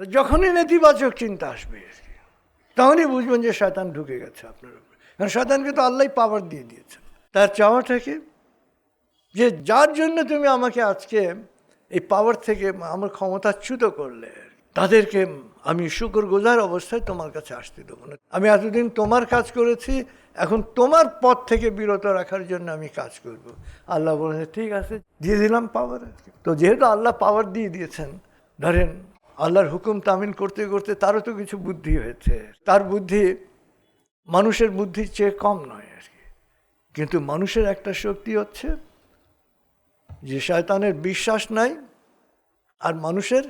তো যখনই নেতিবাচক চিন্তা আসবে তখনই বুঝবেন যে শয়তান ঢুকে গেছে আপনার উপরে। কারণ শয়তানকে তো আল্লাহ পাওয়ার দিয়ে দিয়েছেন। তার চাওয়াটাকে যে যার জন্য তুমি আমাকে আজকে এই পাওয়ার থেকে আমার ক্ষমতাচ্যুত করলে, তাদেরকে আমি শুকরগুজার অবস্থায় তোমার কাছে আসতে দেবো না। আমি এতদিন তোমার কাজ করেছি, এখন তোমার পথ থেকে বিরত রাখার জন্য আমি কাজ করব। আল্লাহ বলেছে ঠিক আছে, দিয়ে দিলাম পাওয়ার। তো যেহেতু আল্লাহ পাওয়ার দিয়ে দিয়েছেন, ধরেন আল্লাহর হুকুম তামিল করতে করতে তারও তো কিছু বুদ্ধি হয়েছে। তার বুদ্ধি মানুষের বুদ্ধির চেয়ে কম নয় আর কি। কিন্তু মানুষের একটা শক্তি হচ্ছে যে শয়তানের বিশ্বাস নাই আর মানুষের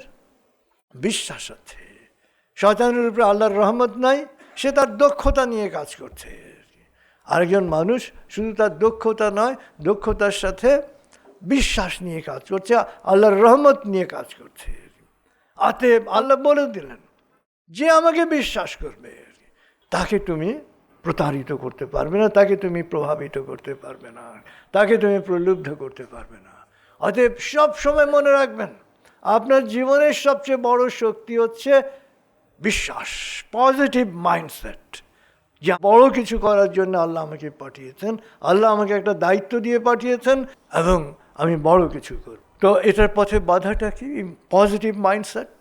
বিশ্বাস আছে। শয়তানের উপরে আল্লাহর রহমত নাই, সে তার দক্ষতা নিয়ে কাজ করছে। আরেকজন মানুষ শুধু তার দক্ষতা নয়, দক্ষতার সাথে বিশ্বাস নিয়ে কাজ করছে, আল্লাহর রহমত নিয়ে কাজ করছে। অতএব আল্লাহ বলে দিলেন যে আমাকে বিশ্বাস করবে তাকে তুমি প্রতারিত করতে পারবে না, তাকে তুমি প্রভাবিত করতে পারবে না, তাকে তুমি প্রলুব্ধ করতে পারবে না। অতএব সব সময় মনে রাখবেন, আপনার জীবনের সবচেয়ে বড় শক্তি হচ্ছে বিশ্বাস, পজিটিভ মাইন্ডসেট। যে বড় কিছু করার জন্য আল্লাহ আমাকে পাঠিয়েছেন, আল্লাহ আমাকে একটা দায়িত্ব দিয়ে পাঠিয়েছেন এবং আমি বড় কিছু করব। তো এটার পথে বাধাটা কি? Positive mindset.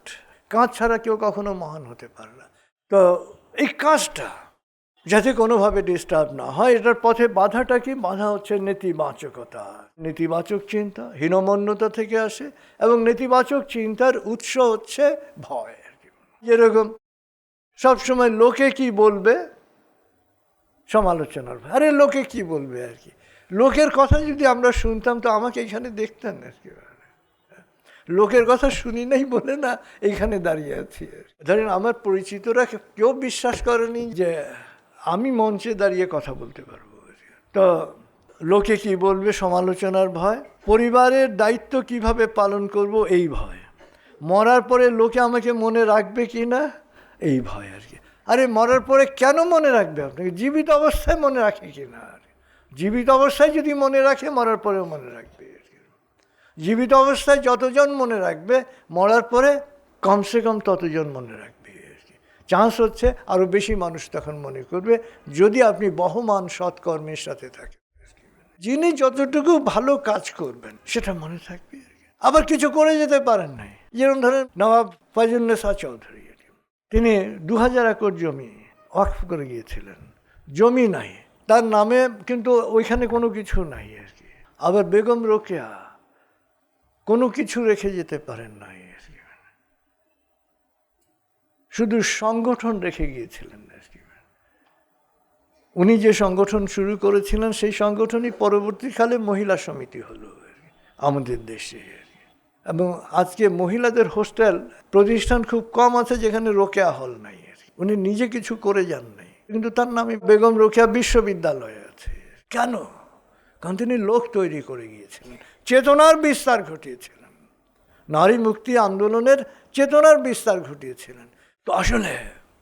কাজ ছাড়া কেউ কখনো মহান হতে পারে না। তো এই কাজটা যাতে কোনোভাবে ডিস্টার্ব না হয়, এটার পথে বাধাটা কি? বাধা হচ্ছে নেতিবাচকতা, নেতিবাচক চিন্তা, হীনমন্যতা থেকে আসে। এবং নেতিবাচক চিন্তার উৎস হচ্ছে ভয়। যেরকম সবসময় লোকে কি বলবে, সমালোচনার ভয়। আরে লোকে কি বলবে আর কি, লোকের কথা যদি আমরা শুনতাম তো আমাকে এখানে দেখতেন আর কি। লোকের কথা শুনি নাই বলে না এইখানে দাঁড়িয়ে আছি। ধরেন আমার পরিচিতরা কেউ বিশ্বাস করেনি যে আমি মঞ্চে দাঁড়িয়ে কথা বলতে পারবো। তো লোকে কি বলবে, সমালোচনার ভয়। পরিবারের দায়িত্ব কিভাবে পালন করব, এই ভয়। মরার পরে লোকে আমাকে মনে রাখবে কি না, এই ভয় আর কি। আরে মরার পরে কেন মনে রাখবে আপনাকে? জীবিত অবস্থায় মনে রাখে কি না? জীবিত অবস্থায় যদি মনে রাখে, মরার পরেও মনে রাখবে। জীবিত অবস্থায় যতজন মনে রাখবে, মরার পরে কমসে কম ততজন মনে রাখবে আর কি। চান্স হচ্ছে আরও বেশি মানুষ তখন মনে করবে, যদি আপনি বহমান সৎকর্মের সাথে থাকেন। যিনি যতটুকু ভালো কাজ করবেন সেটা মনে থাকবে। আবার কিছু করে যেতে পারেন নাই, যেরকম ধরেন নবাব ফয়জুন্নেসা চৌধুরী, তিনি 2000 একর জমি ওয়াকফ করে গিয়েছিলেন। জমি নাই তার নামে, কিন্তু ওইখানে কোনো কিছু নাই আর কি। আবার বেগম রোকেয়া কোনো কিছু রেখে যেতে পারেন নাই, শুধু সংগঠন রেখে গিয়েছিলেন। উনি যে সংগঠন শুরু করেছিলেন সেই সংগঠনই পরবর্তীকালে মহিলা সমিতি হলো আমাদের দেশে। এবং আজকে মহিলাদের হোস্টেল প্রতিষ্ঠান খুব কম আছে যেখানে রোকেয়া হল নাই। উনি নিজে কিছু করে যান নাই, কিন্তু তার নামে বেগম রোকেয়া বিশ্ববিদ্যালয় আছে। কেন? কারণ তিনি লোক তৈরি করে গিয়েছিলেন, চেতনার বিস্তার ঘটিয়েছিলেন, নারী মুক্তি আন্দোলনের চেতনার বিস্তার ঘটিয়েছিলেন। তো আসলে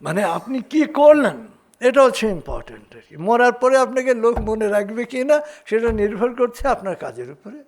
মানে আপনি কি করলেন এটা হচ্ছে ইম্পর্টেন্ট আর কি। মরার পরে আপনাকে লোক মনে রাখবে কি না সেটা নির্ভর করছে আপনার কাজের উপরে।